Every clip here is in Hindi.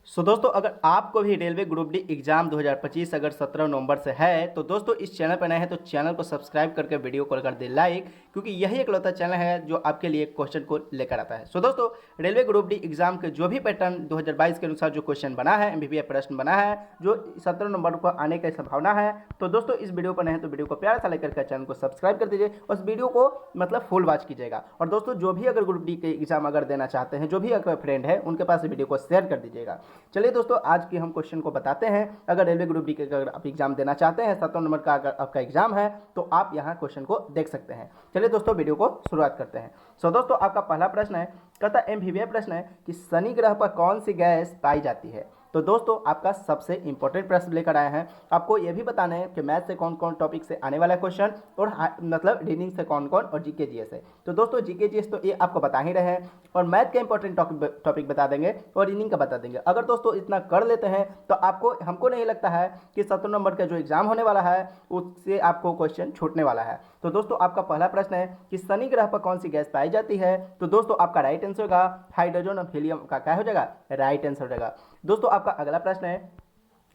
दोस्तों अगर आपको भी रेलवे ग्रुप डी एग्जाम 2025 अगर 17 नवंबर से है तो दोस्तों इस चैनल पर नए हैं तो चैनल को सब्सक्राइब करके वीडियो को कर दे लाइक, क्योंकि यही एकलौता चैनल है जो आपके लिए क्वेश्चन को लेकर आता है। दोस्तों रेलवे ग्रुप डी एग्जाम के जो भी पैटर्न 2022 के अनुसार जो क्वेश्चन बना है, एमबीबीएस प्रश्न बना है जो 17 नवंबर को आने की संभावना है, तो दोस्तों इस वीडियो पर नए हैं तो वीडियो को प्यार सा लेकर चैनल को सब्सक्राइब कर दीजिए और इस वीडियो को मतलब फुल वॉच कीजिएगा। और दोस्तों जो भी अगर ग्रुप डी के एग्जाम अगर देना चाहते हैं, जो भी अगर फ्रेंड है उनके पास वीडियो को शेयर कर दीजिएगा। चलिए दोस्तों आज की हम क्वेश्चन को बताते हैं। अगर रेलवे ग्रुप डी के अगर आप एग्जाम देना चाहते हैं, 17 नंबर का अगर आपका एग्जाम है तो आप यहाँ क्वेश्चन को देख सकते हैं। चलिए दोस्तों वीडियो को शुरुआत करते हैं। दोस्तों आपका पहला प्रश्न है, कहता एमबीबीएस प्रश्न है कि शनि ग्रह पर कौन सी गैस पाई जाती है। तो दोस्तों आपका सबसे इंपॉर्टेंट प्रश्न लेकर आए हैं। आपको यह भी बताना है कि मैथ से कौन कौन टॉपिक से आने वाला क्वेश्चन और मतलब रीडिंग से कौन कौन और जीके जीएस है। तो दोस्तों जीके जीएस तो ये आपको बता ही रहे हैं और मैथ का इंपॉर्टेंट टॉपिक बता देंगे और रीडिंग का बता देंगे। अगर दोस्तों इतना कर लेते हैं तो आपको हमको नहीं लगता है कि 17 नंबर का जो एग्जाम होने वाला है उससे आपको क्वेश्चन छूटने वाला है। तो दोस्तों आपका पहला प्रश्न है कि शनि ग्रह पर कौन सी गैस पाई जाती है। तो दोस्तों आपका राइट आंसर होगा हाइड्रोजन और हीलियम का क्या हो जाएगा, राइट आंसर हो जाएगा। दोस्तों आपका अगला प्रश्न है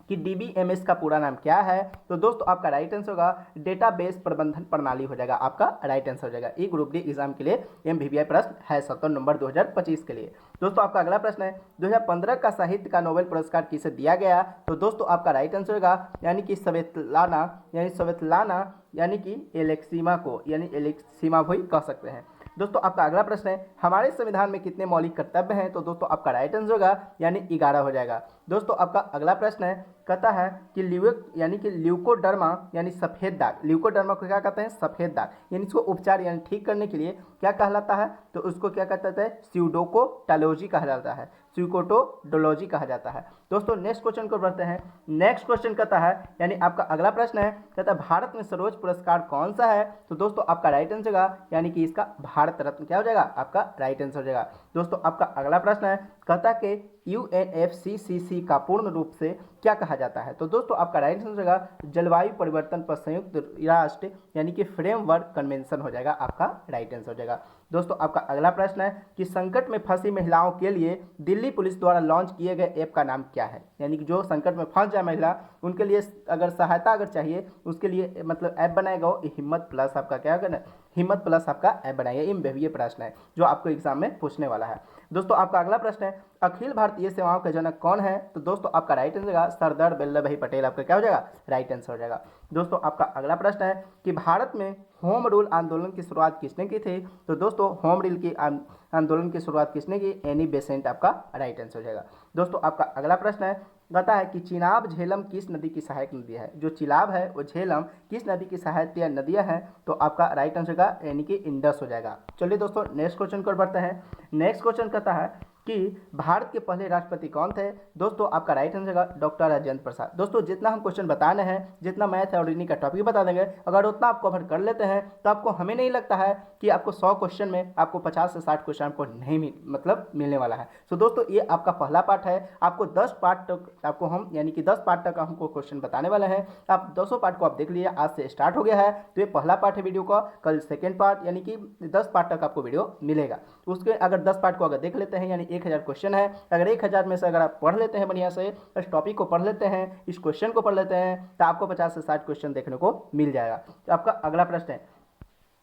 कि डीबीएमएस का पूरा नाम क्या है। तो दोस्तों आपका राइट आंसर होगा डेटाबेस प्रबंधन प्रणाली हो जाएगा, आपका राइट आंसर हो जाएगा। ये ग्रुप डी एग्जाम के लिए एमबीबीएस प्रश्न है 17 नवंबर 2025 के लिए। दोस्तों आपका अगला प्रश्न है 2015 का साहित्य का नोबेल पुरस्कार किसे दिया गया। तो दोस्तों आपका राइट आंसर होगा यानी कि स्वेतलाना यानी कि एलेक्सीमा को यानी एलेक्सीमा भी कह सकते हैं। दोस्तों आपका अगला प्रश्न है हमारे संविधान में कितने मौलिक कर्तव्य हैं। तो दोस्तों आपका राइट आंसर होगा यानी 11 हो जाएगा। दोस्तों आपका अगला प्रश्न है, कहता है कि ल्यूकोडर्मा यानी सफेद दाग, ल्यूकोडर्मा को क्या कहते हैं, सफेद दाग, यानी इसको उपचार यानी ठीक करने के लिए क्या कहलाता है। तो उसको क्या कहता है, स्यूडोकोटालॉजी कहा जाता है, स्यूकोटोडोलॉजी कहा जाता है। दोस्तों नेक्स्ट क्वेश्चन को बढ़ते हैं। नेक्स्ट क्वेश्चन कहता है यानी आपका अगला प्रश्न है, कहता है भारत में सर्वोच्च पुरस्कार कौन सा है। तो दोस्तों आपका राइट आंसर होगा यानी कि इसका भारत रत्न क्या हो जाएगा, आपका राइट आंसर हो जाएगा। दोस्तों आपका अगला प्रश्न है, कहता कि यूएनएफसीसीसी का पूर्ण रूप से क्या कहा जाता है। तो दोस्तों आपका राइट आंसर होगा जलवायु परिवर्तन पर संयुक्त राष्ट्र यानी कि फ्रेमवर्क कन्वेंशन हो जाएगा, आपका राइट आंसर हो जाएगा। दोस्तों आपका अगला प्रश्न है कि संकट में फंसी महिलाओं के लिए दिल्ली पुलिस द्वारा लॉन्च किए गए ऐप का नाम क्या है। यानी कि जो संकट में फंस जाए महिला, उनके लिए अगर सहायता अगर चाहिए उसके लिए मतलब ऐप बनाएगा वो हिम्मत प्लस, आपका क्या होगा ना, हिम्मत प्लस आपका ऐप बनाइए। ये प्रश्न है जो आपको एग्जाम में पूछने वाला है। दोस्तों आपका अगला प्रश्न है अखिल भारतीय सेवाओं के जनक कौन है। तो दोस्तों आपका राइट आंसर होगा सरदार वल्लभ भाई पटेल, आपका क्या हो जाएगा, राइट आंसर हो जाएगा। दोस्तों आपका अगला प्रश्न है कि भारत में होम रूल आंदोलन की शुरुआत किसने की थी। तो दोस्तों होम रूल की आंदोलन की शुरुआत किसने की, एनी बेसेंट, आपका राइट आंसर हो जाएगा। दोस्तों आपका अगला प्रश्न है, कहता है कि चिनाब झेलम किस नदी की सहायक नदी है। जो चिनाब है वो झेलम किस नदी की सहायक नदियाँ हैं। तो आपका राइट आंसर का यानी कि इंडस हो जाएगा। चलिए दोस्तों नेक्स्ट क्वेश्चन को बढ़ते हैं। नेक्स्ट क्वेश्चन कहता है कि भारत के पहले राष्ट्रपति कौन थे। दोस्तों आपका राइट आंसर होगा डॉक्टर राजेंद्र प्रसाद। दोस्तों जितना हम क्वेश्चन बताने हैं, जितना मैथ और रीजनिंग का टॉपिक बता देंगे, अगर उतना आप कवर कर लेते हैं तो आपको हमें नहीं लगता है कि आपको 100 क्वेश्चन में आपको 50 से 60 क्वेश्चन आपको नहीं मिलने वाला है। तो दोस्तों ये आपका पहला पार्ट है। आपको 10 पार्ट तक आपको हम यानी कि 10 पार्ट तक हमको क्वेश्चन बताने वाले हैं। आप 200 पार्ट को आप देख लीजिए, आज से स्टार्ट हो गया है। तो ये पहला पार्ट है वीडियो का, कल सेकेंड पार्ट यानी कि 10 पार्ट तक आपको वीडियो मिलेगा। उसके अगर 10 पार्ट को अगर देख लेते हैं यानी 1000 क्वेश्चन है, अगर 1000 में से अगर आप पढ़ लेते हैं बढ़िया से, इस टॉपिक को पढ़ लेते हैं, इस क्वेश्चन को पढ़ लेते हैं, तो आपको 50 से 60 क्वेश्चन देखने को मिल जाएगा। तो आपका अगला प्रश्न है,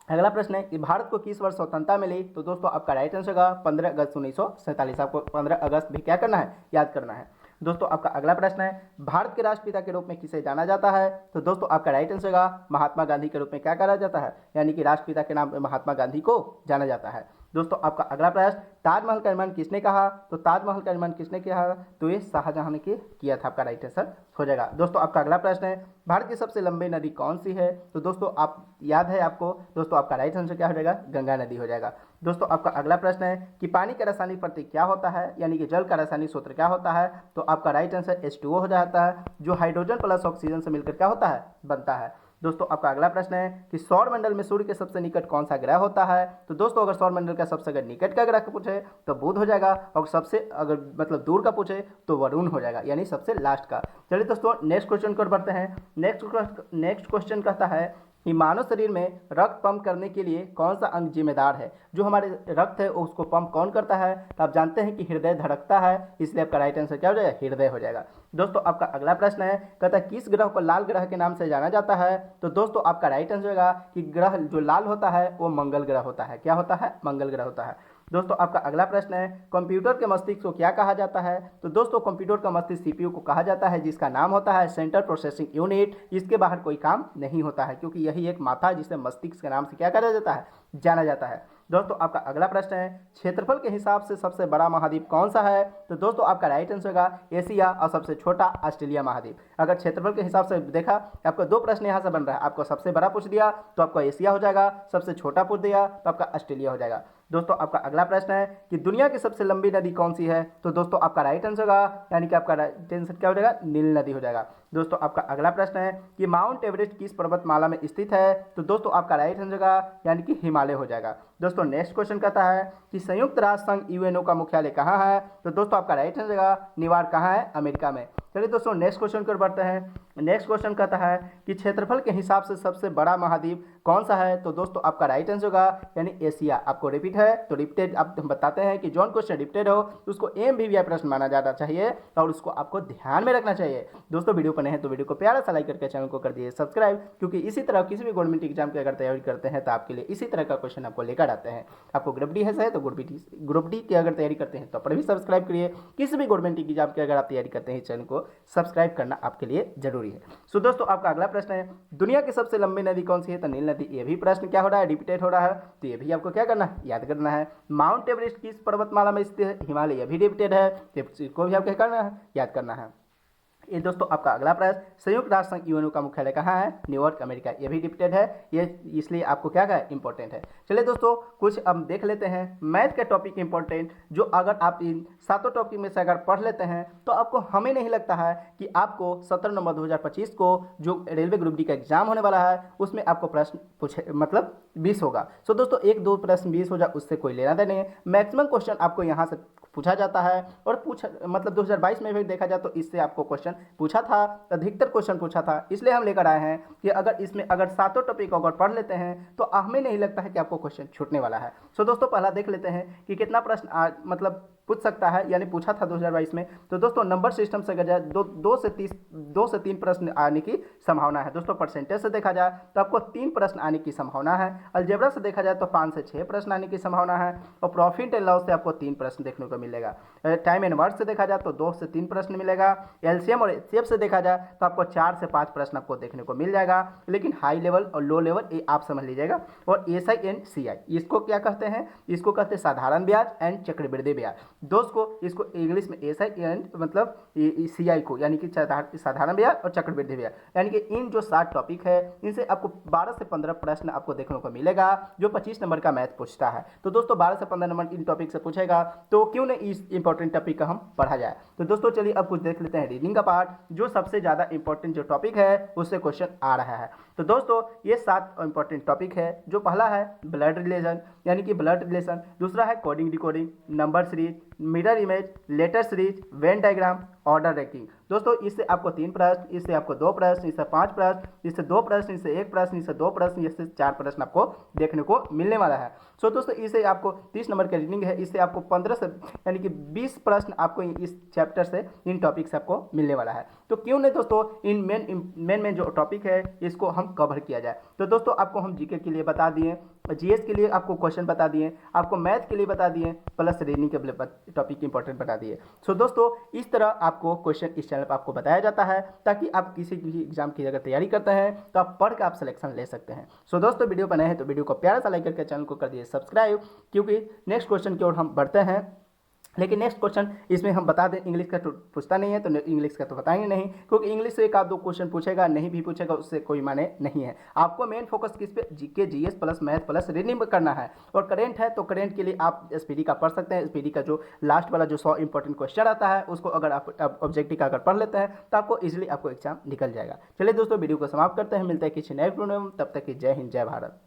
अगला प्रश्न है कि भारत को किस वर्ष स्वतंत्रता मिली। तो दोस्तों आपका राइट आंसर होगा 15 अगस्त 1947। आपको 15 अगस्त भी क्या करना है, याद करना है। दोस्तों आपका अगला प्रश्न है भारत के राष्ट्रपिता के रूप में किसे जाना जाता है। तो दोस्तों आपका राइट आंसर होगा महात्मा गांधी के रूप में क्या कहा जाता है, यानी कि राष्ट्रपिता के नाम महात्मा गांधी को जाना जाता है। दोस्तों आपका अगला प्रश्न, ताजमहल का निर्माण किसने कहा। तो ताजमहल का निर्माण किसने किया, तो ये शाहजहां ने किया था, आपका राइट आंसर हो जाएगा। दोस्तों आपका अगला प्रश्न है भारत की सबसे लंबी नदी कौन सी है। तो दोस्तों आप याद है आपको, दोस्तों आपका राइट आंसर क्या हो जाएगा, गंगा नदी हो जाएगा। दोस्तों आपका अगला प्रश्न है कि पानी का रासायनिक प्रतीक क्या होता है, यानी कि जल का रासायनिक सूत्र क्या होता है। तो आपका राइट आंसर H2O हो जाता है, जो हाइड्रोजन प्लस ऑक्सीजन से मिलकर क्या होता है, बनता है। दोस्तों आपका अगला प्रश्न है कि सौर मंडल में सूर्य के सबसे निकट कौन सा ग्रह होता है। तो दोस्तों अगर सौर मंडल का सबसे अगर निकट का ग्रह पूछे तो बुध हो जाएगा, और सबसे अगर मतलब दूर का पूछे तो वरुण हो जाएगा, यानी सबसे लास्ट का। चलिए दोस्तों नेक्स्ट क्वेश्चन को बढ़ते हैं। नेक्स्ट क्वेश्चन कहता है कि मानव शरीर में रक्त पंप करने के लिए कौन सा अंग जिम्मेदार है। जो हमारे रक्त है उसको पंप कौन करता है, तो आप जानते हैं कि हृदय धड़कता है, इसलिए आपका राइट आंसर क्या हो जाएगा, हृदय हो जाएगा। दोस्तों आपका अगला प्रश्न है, कहता है किस ग्रह को लाल ग्रह के नाम से जाना जाता है। तो दोस्तों आपका राइट आंसर होगा कि ग्रह जो लाल होता है वो मंगल ग्रह होता है। क्या होता है, मंगल ग्रह होता है। दोस्तों आपका अगला प्रश्न है, कंप्यूटर के मस्तिष्क को क्या कहा जाता है। तो दोस्तों कंप्यूटर का मस्तिष्क सीपीयू को कहा जाता है, जिसका नाम होता है सेंट्रल प्रोसेसिंग यूनिट। इसके बाहर कोई काम नहीं होता है, क्योंकि यही एक माथा है जिसे मस्तिष्क के नाम से क्या कहा जाता है, जाना जाता है। दोस्तों आपका अगला प्रश्न है, क्षेत्रफल के हिसाब से सबसे बड़ा महाद्वीप कौन सा है। तो दोस्तों आपका राइट आंसर होगा एशिया और सबसे छोटा ऑस्ट्रेलिया महाद्वीप। अगर क्षेत्रफल के हिसाब से देखा, आपको दो प्रश्न यहाँ से बन रहा है, आपको सबसे बड़ा पूछ दिया तो आपका एशिया हो जाएगा, सबसे छोटा पूछ दिया तो आपका ऑस्ट्रेलिया हो जाएगा। दोस्तों आपका अगला प्रश्न है कि दुनिया की सबसे लंबी नदी कौन सी है। तो दोस्तों आपका राइट आंसर होगा, यानी कि आपका राइट आंसर क्या हो जाएगा, नील नदी हो जाएगा। दोस्तों आपका अगला प्रश्न है कि माउंट एवरेस्ट किस पर्वतमाला में स्थित है। तो दोस्तों आपका राइट आंसर होगा, यानी कि हिमालय हो जाएगा। दोस्तों नेक्स्ट क्वेश्चन कहता है कि संयुक्त राष्ट्र संघ यूएनओ का मुख्यालय कहाँ है। तो दोस्तों आपका राइट आंसर होगा, न्यूयॉर्क कहाँ है, अमेरिका में। चलिए दोस्तों नेक्स्ट क्वेश्चन की ओर बढ़ते हैं। नेक्स्ट क्वेश्चन कहता है कि क्षेत्रफल के हिसाब से सबसे बड़ा महाद्वीप कौन सा है। तो दोस्तों आपका राइट आंसर होगा, यानी एशिया। आपको रिपीट है तो रिपीटेड आप हम बताते हैं कि जौन क्वेश्चन रिपीटेड हो तो उसको एमवीवीआई प्रश्न माना जाना चाहिए और उसको आपको ध्यान में रखना चाहिए। दोस्तों वीडियो पर नए हैं तो वीडियो को प्यारा सा लाइक करके चैनल को कर दिए सब्सक्राइब, क्योंकि इसी तरह किसी भी गवर्नमेंट एग्जाम की अगर तैयारी करते हैं तो आपके लिए इसी तरह का क्वेश्चन आपको लेकर आते हैं। आपको ग्रुप डी है तो ग्रुप डी की अगर तैयारी करते हैं तो पर भी सब्सक्राइब करिए। किसी भी गवर्नमेंट एग्जाम की अगर आप तैयारी करते हैं चैनल को सब्सक्राइब करना आपके लिए जरूरी है। सो दोस्तों आपका अगला प्रश्न है, दुनिया की सबसे लंबी नदी कौन सी है। तो नील नदी। ये भी प्रश्न क्या हो रहा है, रिपीटेड हो रहा है, तो ये भी आपको क्या करना है, याद करना है। माउंट एवरेस्ट किस पर्वतमाला में स्थित है, हिमालय। ये भी रिपीटेड है, इसको भी आपको क्या करना है, याद करना है। ये दोस्तों आपका अगला प्रश्न, संयुक्त राष्ट्र संघ यूएनओ का मुख्यालय कहाँ है, न्यूयॉर्क अमेरिका। ये भी रिपीटेड है, ये इसलिए आपको क्या है, इंपॉर्टेंट है। चलिए दोस्तों कुछ अब देख लेते हैं मैथ का टॉपिक इंपॉर्टेंट, जो अगर आप इन सातों टॉपिक में से अगर पढ़ लेते हैं तो आपको हमें नहीं लगता है कि आपको 17 नवंबर 2025 को जो रेलवे ग्रुप डी का एग्जाम होने वाला है उसमें आपको प्रश्न पूछे मतलब 20 होगा। सो दोस्तों एक दो प्रश्न 20 हो जाए उससे कोई लेना देना नहीं है। मैक्सिमम क्वेश्चन आपको यहाँ से पूछा जाता है और मतलब 2022 में भी देखा जाए तो इससे आपको क्वेश्चन पूछा था, अधिकतर क्वेश्चन पूछा था, इसलिए हम लेकर आए हैं कि अगर इसमें अगर सातों टॉपिक अगर पढ़ लेते हैं तो हमें नहीं लगता है कि आपको क्वेश्चन छूटने वाला है। सो दोस्तों पहला देख लेते हैं कि कितना प्रश्न मतलब पूछ सकता है, यानी पूछा था 2022 में। तो दोस्तों नंबर सिस्टम से अगर जाए दो से तीन प्रश्न आने की संभावना है। दोस्तों परसेंटेज से देखा जाए तो आपको 3 प्रश्न आने की संभावना है। अलजेब्रा से देखा जाए तो 5 से 6 प्रश्न आने की संभावना है और प्रॉफिट एंड लॉस से आपको 3 प्रश्न देखने को मिलेगा। टाइम एंड वर्क से देखा जाए तो 2 से 3 प्रश्न मिलेगा। एलसीएम और एचसीएफ से देखा जाए तो आपको 4 से 5 प्रश्न आपको देखने को मिल जाएगा, लेकिन हाई लेवल और लो लेवल ये आप समझ लीजिएगा। और एसआई एंड सीआई इसको क्या कहते हैं, इसको कहते हैं साधारण ब्याज एंड चक्रवृद्धि ब्याज। दोस्तों इसको इंग्लिश में एसआई एंड मतलब सीआई को, यानी कि साधारण ब्याज और चक्रवृद्धि ब्याज, यानी कि इन जो 7 टॉपिक है इनसे आपको 12 से 15 प्रश्न आपको देखने को मिलेगा, जो 25 नंबर का मैथ पूछता है। तो दोस्तों 12 से 15 नंबर इन टॉपिक से पूछेगा, तो क्यों नहीं इस इंपॉर्टेंट टॉपिक का हम पढ़ा जाए। तो दोस्तों चलिए अब कुछ देख लेते हैं रीडिंग का पार्ट, जो सबसे ज़्यादा इंपॉर्टेंट जो टॉपिक है उससे क्वेश्चन आ रहा है। तो दोस्तों ये 7 इंपॉर्टेंट टॉपिक है, जो पहला है ब्लड रिलेशन, यानी कि ब्लड रिलेशन। दूसरा है coding decoding, number series, mirror image, letter series, Venn diagram, order ranking. दोस्तों इससे आपको 3 प्रश्न, इससे आपको 2 प्रश्न, इससे 5 प्रश्न, इससे 2 प्रश्न, इससे 1 प्रश्न, इससे 2 प्रश्न, इससे 4 प्रश्न आपको देखने को मिलने वाला है। सो दोस्तों इसे आपको 30 नंबर की रीडिंग है, इससे आपको 15 से यानी कि 20 प्रश्न आपको इस चैप्टर से इन टॉपिक से आपको मिलने वाला है। तो क्यों नहीं दोस्तों इन मेन जो टॉपिक है इसको हम कवर किया जाए। तो दोस्तों आपको हम जीके के लिए बता दिए, जीएस के लिए आपको क्वेश्चन बता दिए, आपको मैथ के लिए बता दिए, प्लस रीडिंग के टॉपिक इंपॉर्टेंट बता दिए। सो दोस्तों इस तरह आपको क्वेश्चन इस चैनल पर आपको बताया जाता है, ताकि आप किसी भी एग्जाम की अगर तैयारी करते हैं तो आप पढ़ के आप सिलेक्शन ले सकते हैं। सो दोस्तों वीडियो बनाए हैं तो वीडियो को प्यारा सा लाइक करके चैनल को कर दिए सब्सक्राइब, क्योंकि नेक्स्ट क्वेश्चन की ओर हम बढ़ते हैं। लेकिन नेक्स्ट क्वेश्चन इसमें हम बता दें, इंग्लिश का तो पूछता नहीं है तो इंग्लिश का तो बताएंगे नहीं, क्योंकि इंग्लिश से 1 आध 2 क्वेश्चन पूछेगा, नहीं भी पूछेगा उससे कोई माने नहीं है। आपको मेन फोकस किस पे, GK GS plus math plus reading करना है। और करेंट है तो करेंट के लिए आप एसपीडी का पढ़ सकते हैं। एसपीडी का जो लास्ट वाला जो 100 इंपॉर्टेंट क्वेश्चन आता है उसको अगर आप ऑब्जेक्टिव का अगर पढ़ लेते हैं तो आपको इजिली आपको एग्जाम निकल जाएगा। चलिए दोस्तों वीडियो को समाप्त करते हैं, मिलते हैं किसी नए वीडियो में, तब तक की जय हिंद जय भारत।